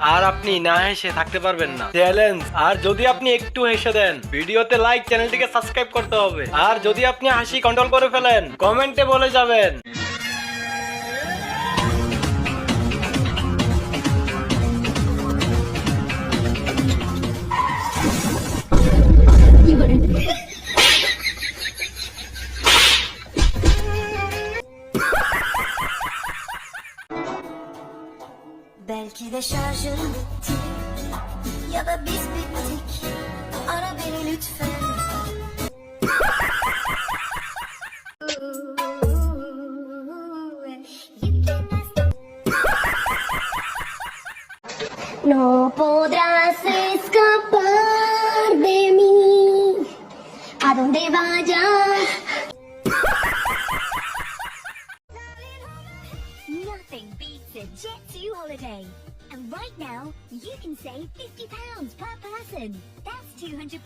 আর আপনি না হেসে থাকতে পারবেন না, চ্যালেঞ্জ। আর যদি আপনি একটু হেসে দেন, ভিডিওতে লাইক, চ্যানেলটিকে সাবস্ক্রাইব করতে হবে। আর যদি আপনি হাসি কন্ট্রোল করে ফেলেন, কমেন্টে বলে যাবেন। Belki de şarjım bitti ya da biz bittik. Ara beni lütfen. No podrás escapar de mí. A donde vayas. Nothing beats a Jet2 holiday. And right now, you can save £50 per person. That's 200...